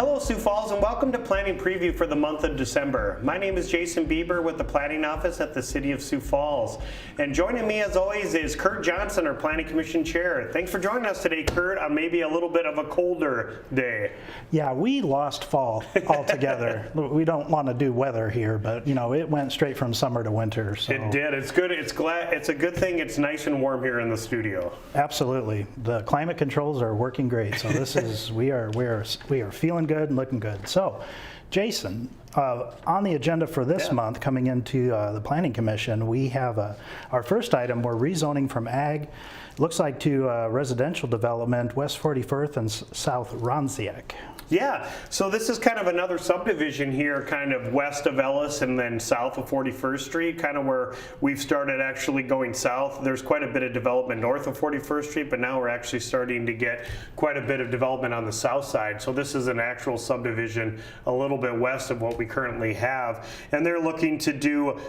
Hello Sioux Falls and welcome to Planning Preview for the month of December. My name is Jason Bieber with the Planning Office at the City of Sioux Falls. And joining me as always is Kurt Johnson, our Planning Commission Chair. Thanks for joining us today, Kurt, on maybe a little bit of a colder day. Yeah, we lost fall altogether. We don't want to do weather here, but you know, it went straight from summer to winter. So. It did. It's good. It's a good thing it's nice and warm here in the studio. Absolutely. The climate controls are working great. So this is we are feeling good and looking good. So, Jason, on the agenda for this month, coming into the Planning Commission, we have our first item. We're rezoning from ag, looks like to residential development, West 41st and South Ronsiek. Yeah, so this is kind of another subdivision here, kind of west of Ellis and then south of 41st Street, kind of where we've started actually going south. There's quite a bit of development north of 41st Street, but now we're actually starting to get quite a bit of development on the south side. So this is an actual subdivision a little bit west of what we currently have. And they're looking to do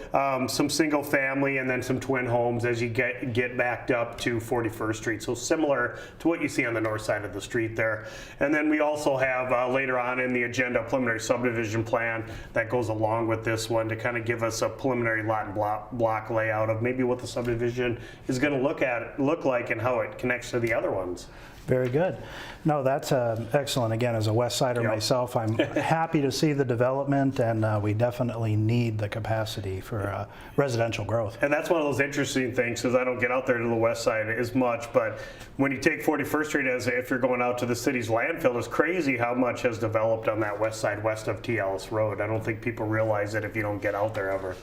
some single family and then some twin homes as you get backed up to 41st Street. So similar to what you see on the north side of the street there. And then we also have later on in the agenda a preliminary subdivision plan that goes along with this one to kind of give us a preliminary lot and block layout of maybe what the subdivision is going to look like and how it connects to the other ones. Very good. No, that's excellent. Again, as a West Sider myself, I'm happy to see the development, and we definitely need the capacity for residential growth. And that's one of those interesting things, because I don't get out there to the west side as much, but when you take 41st Street as if you're going out to the city's landfill, it's crazy how much has developed on that west side, west of T. Ellis Road. I don't think people realize it if you don't get out there ever.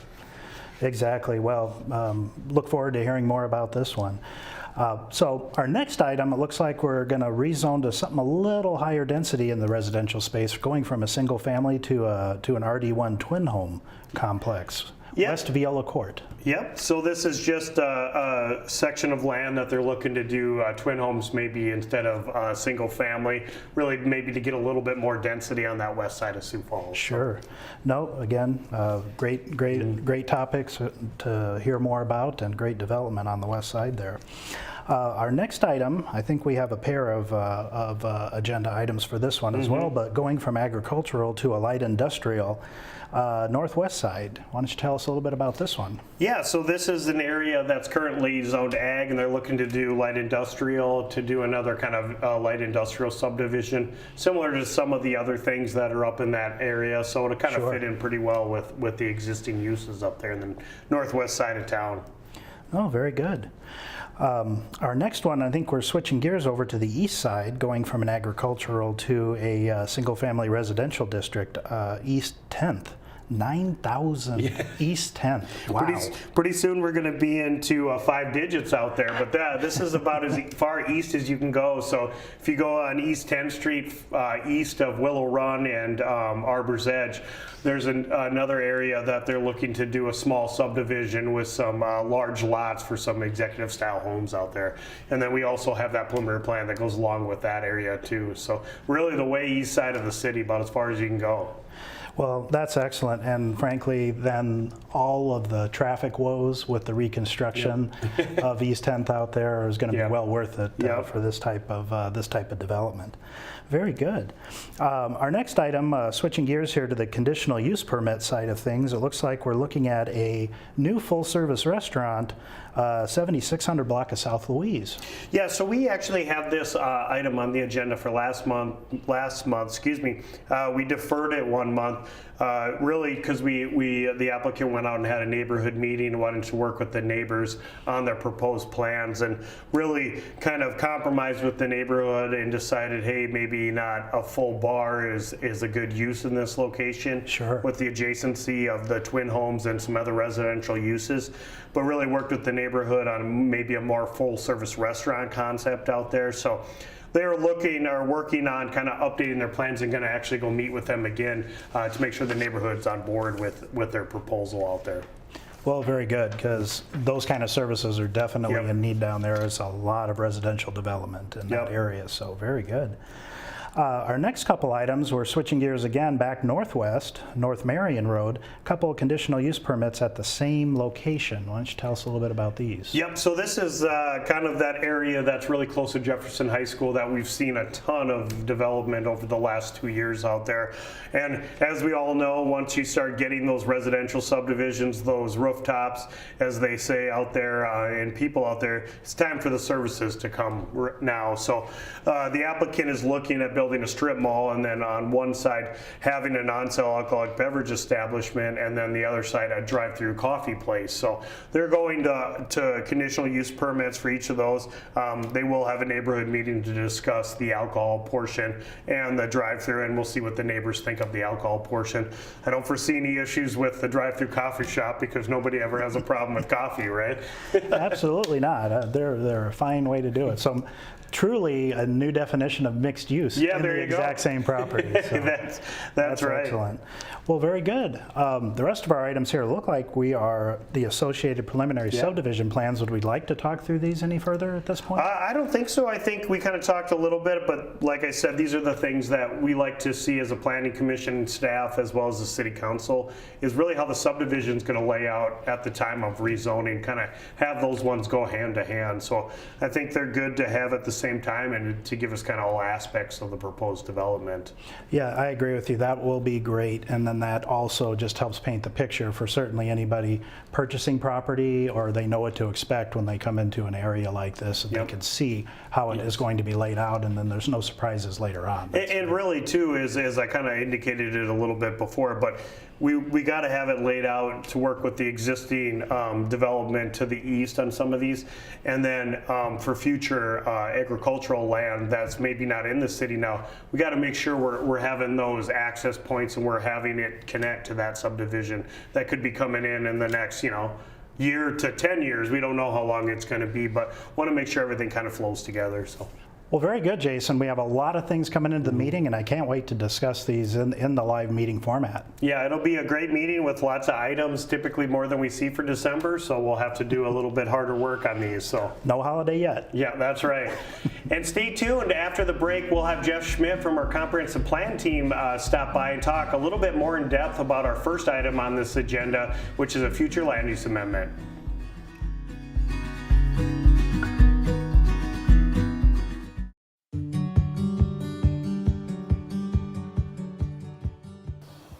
Exactly. Well, look forward to hearing more about this one. So our next item, it looks like we're going to rezone to something a little higher density in the residential space, going from a single family to an RD1 twin home complex, West Viola Court. Yep, so this is just a section of land that they're looking to do twin homes maybe instead of single family, really maybe to get a little bit more density on that west side of Sioux Falls. Sure. No, again, great topics to hear more about and great development on the west side there. Our next item, I think we have a pair of agenda items for this one as well, but going from agricultural to a light industrial, northwest side. Why don't you tell us a little bit about this one? Yeah, so this is an area that's currently zoned ag, and they're looking to do light industrial, to do another kind of light industrial subdivision, similar to some of the other things that are up in that area. So it'll kind of fit in pretty well with the existing uses up there in the northwest side of town. Oh, very good. Our next one, I think we're switching gears over to the east side, going from an agricultural to a single-family residential district, East 10th. 9,000 East 10th. Wow. Pretty soon we're going to be into 5 digits out there, but this is about as far east as you can go. So if you go on East 10th Street, east of Willow Run and Arbor's Edge, there's another area that they're looking to do a small subdivision with some large lots for some executive style homes out there. And then we also have that preliminary plan that goes along with that area too. So really the way east side of the city, about as far as you can go. Well, that's excellent, and frankly, then all of the traffic woes with the reconstruction of East 10th out there is going to be well worth it for this type of development. Very good. Our next item, switching gears here to the conditional use permit side of things, it looks like we're looking at a new full-service restaurant, 7600 block of South Louise. Yeah, so we actually have this item on the agenda for last month, excuse me. We deferred it 1 month, really because the applicant went out and had a neighborhood meeting and wanted to work with the neighbors on their proposed plans and really kind of compromised with the neighborhood and decided, hey, maybe not a full bar is a good use in this location. Sure. With the adjacency of the twin homes and some other residential uses, but really worked with the neighborhood on maybe a more full service restaurant concept out there. So they're working on kind of updating their plans and going to actually go meet with them again to make sure the neighborhood's on board with their proposal out there. Well, very good, because those kind of services are definitely in need down there. There's a lot of residential development in that area, so very good. Our next couple items, we're switching gears again back northwest, North Marion Road, a couple of conditional use permits at the same location. Why don't you tell us a little bit about these? Yep, so this is kind of that area that's really close to Jefferson High School that we've seen a ton of development over the last 2 years out there. And as we all know, once you start getting those residential subdivisions, those rooftops, as they say out there, and people out there, it's time for the services to come now. So the applicant is looking at building a strip mall, and then on one side having a non-sale alcoholic beverage establishment, and then the other side a drive-through coffee place. So they're going to conditional use permits for each of those. They will have a neighborhood meeting to discuss the alcohol portion and the drive-through, and we'll see what the neighbors think of the alcohol portion. I don't foresee any issues with the drive-through coffee shop because nobody ever has a problem with coffee, right? Absolutely not. They're a fine way to do it. So truly a new definition of mixed use in the exact same property. So that's right. Excellent. Well, very good. The rest of our items here look like we are the associated preliminary subdivision plans. Would we like to talk through these any further at this point? I don't think so. I think we kind of talked a little bit, but like I said, these are the things that we like to see as a planning commission staff as well as the city council, is really how the subdivision is going to lay out at the time of rezoning, kind of have those ones go hand to hand. So I think they're good to have at the same time and to give us kind of all aspects of the proposed development. Yeah, I agree with you. That will be great. And then that also just helps paint the picture for certainly anybody purchasing property, or they know what to expect when they come into an area like this, and they can see how it is going to be laid out, and then there's no surprises later on. And really too, as I kind of indicated it a little bit before, but we got to have it laid out to work with the existing development to the east on some of these, and then for future agricultural land that's maybe not in the city now, we got to make sure we're having those access points and we're having it connect to that subdivision that could be coming in the next, year to 10 years. We don't know how long it's going to be, but want to make sure everything kind of flows together. So. Well, very good, Jason. We have a lot of things coming into the meeting, and I can't wait to discuss these in the live meeting format. Yeah, it'll be a great meeting with lots of items, typically more than we see for December, so we'll have to do a little bit harder work on these. So no holiday yet. Yeah, that's right. And stay tuned. After the break, we'll have Jeff Schmidt from our comprehensive plan team stop by and talk a little bit more in depth about our first item on this agenda, which is a future land use amendment.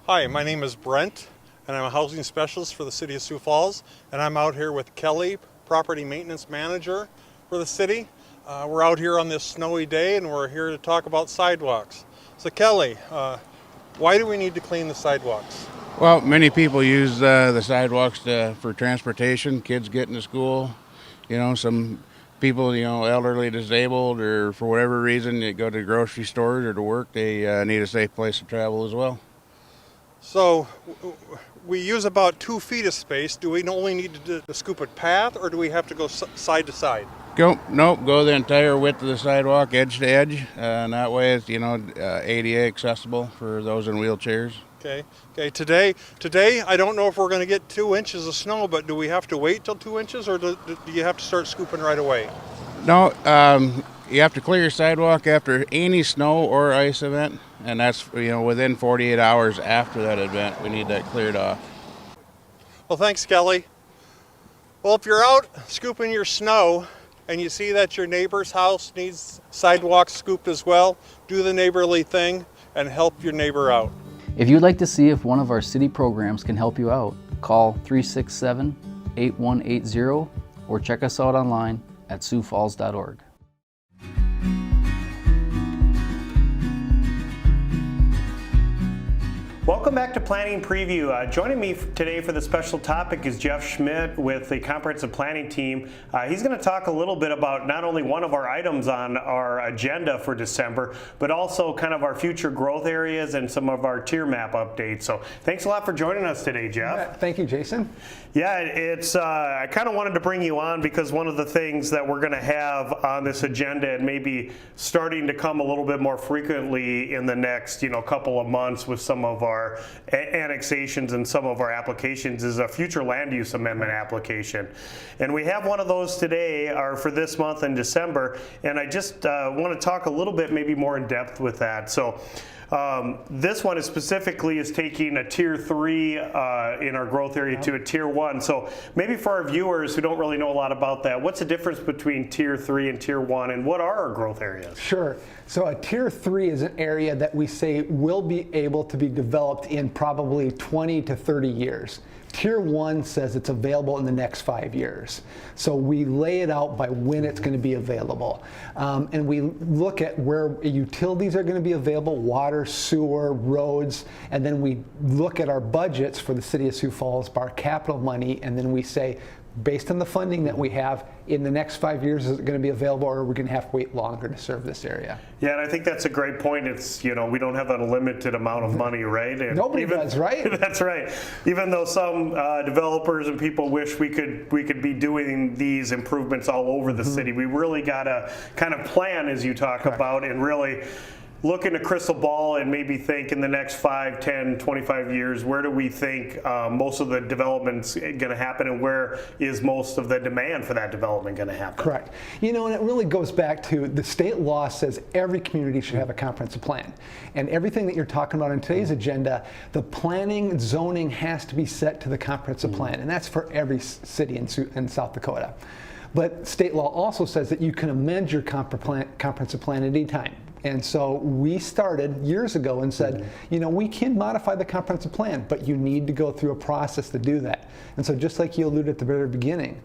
Hi, my name is Brent, and I'm a housing specialist for the city of Sioux Falls, and I'm out here with Kelly, property maintenance manager for the city. We're out here on this snowy day, and we're here to talk about sidewalks. So Kelly, why do we need to clean the sidewalks? Well, many people use the sidewalks for transportation, kids getting to school, some people, elderly, disabled, or for whatever reason, they go to grocery stores or to work, they need a safe place to travel as well. So we use about 2 feet of space. Do we only need to do the scoop it path, or do we have to go side to side? Go the entire width of the sidewalk, edge to edge, and that way it's ADA accessible for those in wheelchairs. Okay. Today I don't know if we're going to get 2 inches of snow, but do we have to wait till 2 inches, or do you have to start scooping right away? No, you have to clear your sidewalk after any snow or ice event, and that's within 48 hours after that event. We need that cleared off. Well, thanks, Kelly. Well, if you're out scooping your snow and you see that your neighbor's house needs sidewalk scooped as well, do the neighborly thing and help your neighbor out. If you'd like to see if one of our city programs can help you out, call 367-8180 or check us out online at siouxfalls.org. Welcome back to Planning Preview. Joining me today for the special topic is Jeff Schmidt with the Comprehensive Planning Team. He's going to talk a little bit about not only one of our items on our agenda for December, but also kind of our future growth areas and some of our tier map updates. So thanks a lot for joining us today, Jeff. Yeah, thank you, Jason. Yeah, it's I kind of wanted to bring you on because one of the things that we're going to have on this agenda, and maybe starting to come a little bit more frequently in the next couple of months with some of our our annexations and some of our applications is a future land use amendment application. And we have one of those today, or for this month in December, and I just want to talk a little bit maybe more in depth with that. So this one is specifically taking a tier 3 in our growth area to a tier 1. So maybe for our viewers who don't really know a lot about that, what's the difference between tier 3 and tier 1, and what are our growth areas? Sure. So a tier 3 is an area that we say will be able to be developed in probably 20 to 30 years. Tier 1 says it's available in the next 5 years. So we lay it out by when it's going to be available. And we look at where utilities are going to be available, water, sewer, roads, and then we look at our budgets for the city of Sioux Falls, our capital money, and then we say, based on the funding that we have, in the next 5 years, is it going to be available, or are we going to have to wait longer to serve this area? Yeah, and I think that's a great point. It's, you know, we don't have an unlimited amount of money, right? And Nobody does, right? That's right. Even though some developers and people wish we could be doing these improvements all over the city, we really got to kind of plan, as you talk about, and really look in a crystal ball and maybe think in the next 5, 10, 25 years, where do we think most of the development's going to happen, and where is most of the demand for that development going to happen? Correct. You know, and it really goes back to the state law says every community should have a comprehensive plan. And everything that you're talking about in today's agenda, the planning and zoning has to be set to the comprehensive plan. And that's for every city in South Dakota. But state law also says that you can amend your comprehensive plan at any time. And so we started years ago and said, you know, we can modify the comprehensive plan, but you need to go through a process to do that. And so just like you alluded at the very beginning,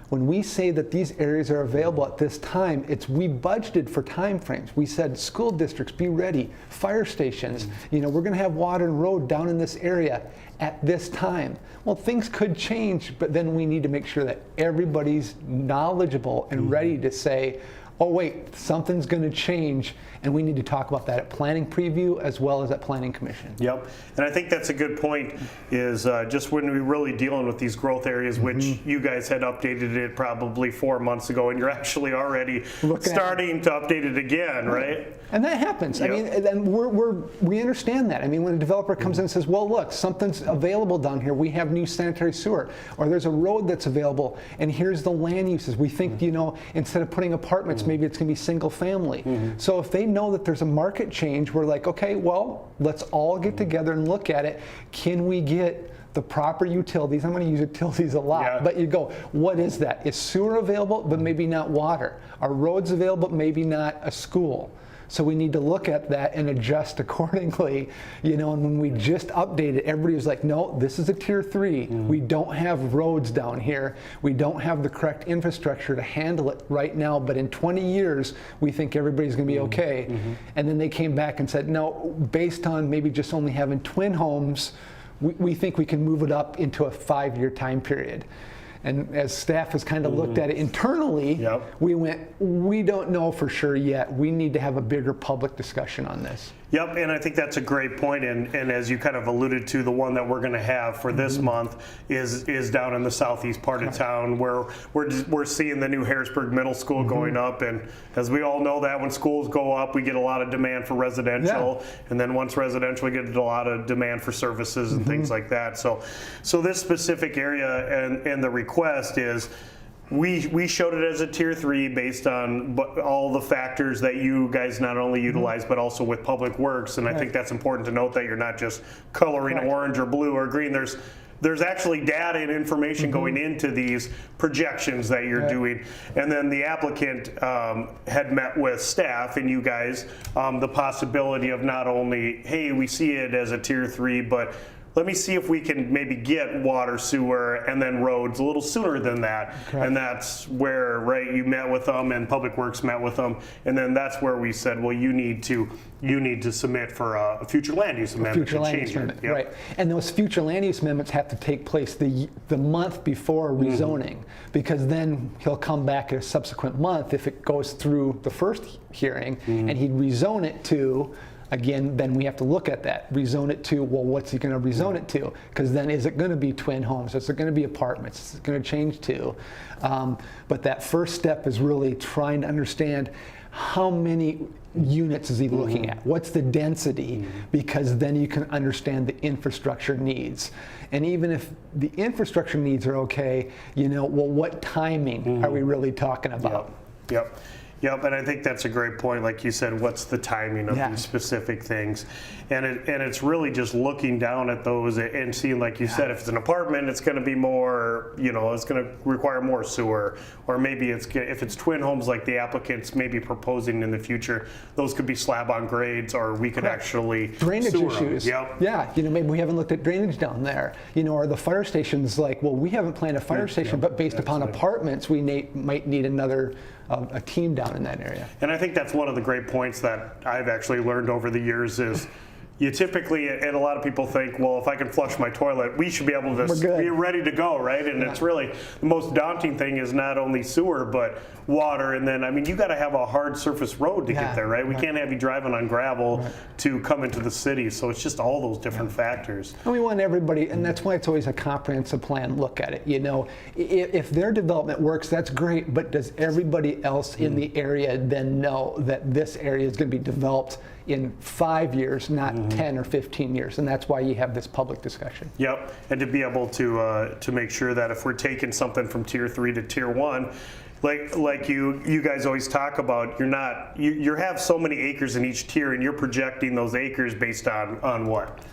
when we say that these areas are available at this time, we budgeted for time frames. We said, school districts, be ready, fire stations, you know, we're going to have water and road down in this area at this time. Well, things could change, but then we need to make sure that everybody's knowledgeable and ready to say, oh wait, something's going to change, and we need to talk about that at planning preview as well as at planning commission. Yep, and I think that's a good point, is just when we're really dealing with these growth areas, which you guys had updated it probably 4 months ago, and you're actually already starting to update it again, right? And that happens. Yep. I mean, and we understand that. I mean, when a developer comes in and says, well, look, something's available down here. We have new sanitary sewer, or there's a road that's available, and here's the land uses. We think, you know, instead of putting apartments, maybe it's going to be single family. So if they know that there's a market change, we're like, okay, well, let's all get together and look at it. Can we get the proper utilities? I'm going to use utilities a lot, but you go, what is that? Is sewer available, but maybe not water? Are roads available, but maybe not a school? So we need to look at that and adjust accordingly, you know, and when we just updated, everybody was like, no, this is a tier 3. We don't have roads down here. We don't have the correct infrastructure to handle it right now, but in 20 years, we think everybody's going to be okay. And then they came back and said, no, based on maybe just only having twin homes, we think we can move it up into a 5-year time period. And as staff has kind of looked at it internally, we went, we don't know for sure yet. We need to have a bigger public discussion on this. Yep, and I think that's a great point, and as you kind of alluded to, the one that we're going to have for this month is down in the southeast part of town, where we're seeing the new Harrisburg Middle School going up, and as we all know, that when schools go up, we get a lot of demand for residential, and then once residential, we get a lot of demand for services and things like that. So this specific area and the request is, we showed it as a tier 3 based on all the factors that you guys not only utilize but also with Public Works, and I think that's important to note, that you're not just coloring orange or blue or green. There's actually data and information going into these projections that you're doing. And then the applicant had met with staff and you guys the possibility of not only, hey, we see it as a tier 3, but let me see if we can maybe get water, sewer, and then roads a little sooner than that. And that's where, right, you met with them and Public Works met with them, and then that's where we said, well, you need to submit for a future land use amendment. Future land use amendment, right. And those future land use amendments have to take place the month before rezoning, because then he'll come back a subsequent month if it goes through the first hearing, and he'd rezone it to, again, then we have to look at that. Rezone it to, well, what's he going to rezone it to? Because then is it going to be twin homes? Is it going to be apartments? Is it going to change to? But that first step is really trying to understand how many units is he looking at? What's the density? Because then you can understand the infrastructure needs. And even if the infrastructure needs are okay, well, what timing are we really talking about? Yep, and I think that's a great point. Like you said, what's the timing of these specific things? And it's really just looking down at those and seeing, like you said, if it's an apartment, it's going to be more, it's going to require more sewer. Or maybe if it's twin homes like the applicants may be proposing in the future, those could be slab on grades, or we could actually drainage sewer issues. Them. Yeah, maybe we haven't looked at drainage down there. Or the fire stations, like, well, we haven't planned a fire station, but based upon apartments, we might need another a team down in that area. And I think that's one of the great points that I've actually learned over the years is you typically, and a lot of people think, well, if I can flush my toilet, we should be able to be ready to go, right? And it's really, the most daunting thing is not only sewer, but water. And then, you got to have a hard surface road to get there, right? We can't have you driving on gravel to come into the city. So it's just all those different factors. And we want everybody, and that's why it's always a comprehensive plan look at it. If their development works, that's great, but does everybody else in the area then know that this area is going to be developed in 5 years, not 10 or 15 years, and that's why you have this public discussion. Yep, and to be able to make sure that if we're taking something from tier 3 to tier 1, like you guys always talk about, you have so many acres in each tier, and you're projecting those acres based on what?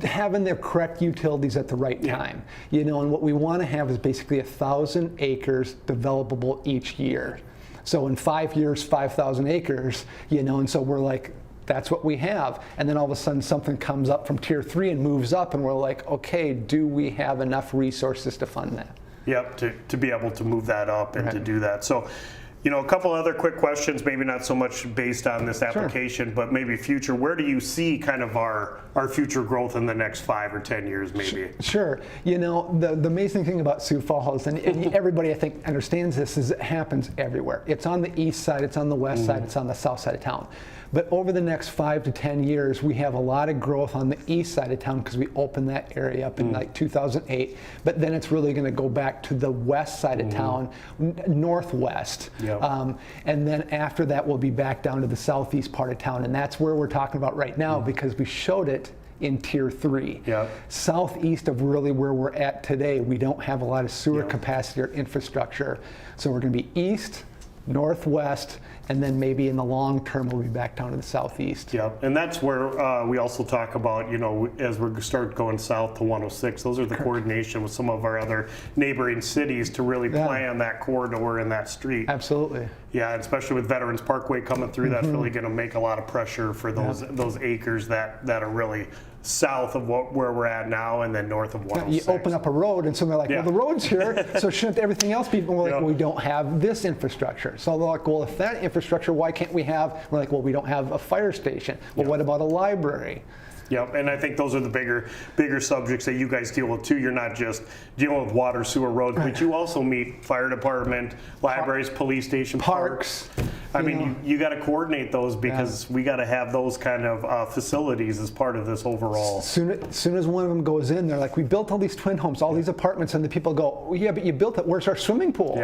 Having the correct utilities at the right time. And what we want to have is basically 1,000 acres developable each year. So in 5 years, 5,000 acres, and so we're like, that's what we have. And then all of a sudden something comes up from tier 3 and moves up, and we're like, okay, do we have enough resources to fund that? Yep, to be able to move that up and to do that. So, a couple other quick questions, maybe not so much based on this application, but maybe future. Where do you see kind of our future growth in the next 5 or 10 years, maybe? Sure. The amazing thing about Sioux Falls, and everybody I think understands this, is it happens everywhere. It's on the east side, it's on the west side, it's on the south side of town. But over the next 5 to 10 years, we have a lot of growth on the east side of town because we opened that area up in like 2008. But then it's really going to go back to the west side of town, northwest. And then after that, we'll be back down to the southeast part of town. And that's where we're talking about right now because we showed it in tier 3. Southeast of really where we're at today, we don't have a lot of sewer capacity or infrastructure. So we're going to be east, northwest, and then maybe in the long term we'll be back down to the southeast. And that's where we also talk about, as we start going south to 106, those are the coordination with some of our other neighboring cities to really plan that corridor and that street. Absolutely. Yeah, especially with Veterans Parkway coming through, that's really going to make a lot of pressure for those acres that are really south of where we're at now and then north of 106. You open up a road and so they're like, well, the road's here, so shouldn't everything else be? We're like, well, we don't have this infrastructure. So they're like, well, if that infrastructure, why can't we have? We're like, well, we don't have a fire station. Well, what about a library? And I think those are the bigger subjects that you guys deal with too. You're not just dealing with water, sewer, roads, but you also meet fire department, libraries, police station, parks. You got to coordinate those because we got to have those kind of facilities as part of this overall. Soon as one of them goes in, they're like, we built all these twin homes, all these apartments, and the people go, well, yeah, but you built it. Where's our swimming pool?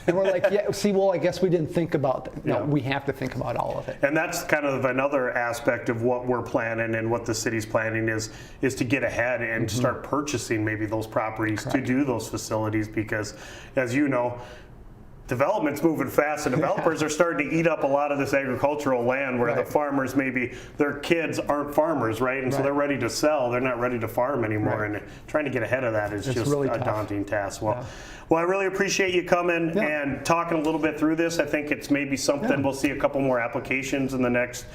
And we're like, I guess we didn't think about that. No, we have to think about all of it. And that's kind of another aspect of what we're planning and what the city's planning is to get ahead and start purchasing maybe those properties to do those facilities because, as you know, development's moving fast and developers are starting to eat up a lot of this agricultural land where the farmers, maybe their kids aren't farmers, right? And so they're ready to sell, they're not ready to farm anymore. And trying to get ahead of that is just really a daunting task. Well, I really appreciate you coming and talking a little bit through this. I think it's maybe something we'll see a couple more applications in the next,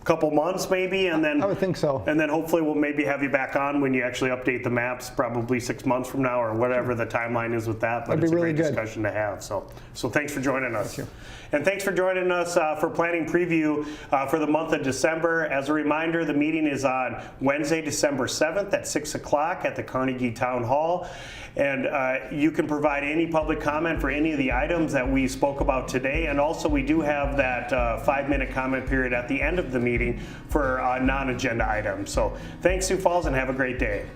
couple months maybe, and then I would think so. And then hopefully we'll maybe have you back on when you actually update the maps, probably 6 months from now or whatever the timeline is with that. But it's a great discussion to have. So thanks for joining us. Thank you. And thanks for joining us for planning preview for the month of December. As a reminder, the meeting is on Wednesday, December 7th at 6 o'clock at the Carnegie Town Hall. And you can provide any public comment for any of the items that we spoke about today. And also we do have that 5-minute comment period at the end of the meeting for non-agenda items. So thanks, Sioux Falls, and have a great day.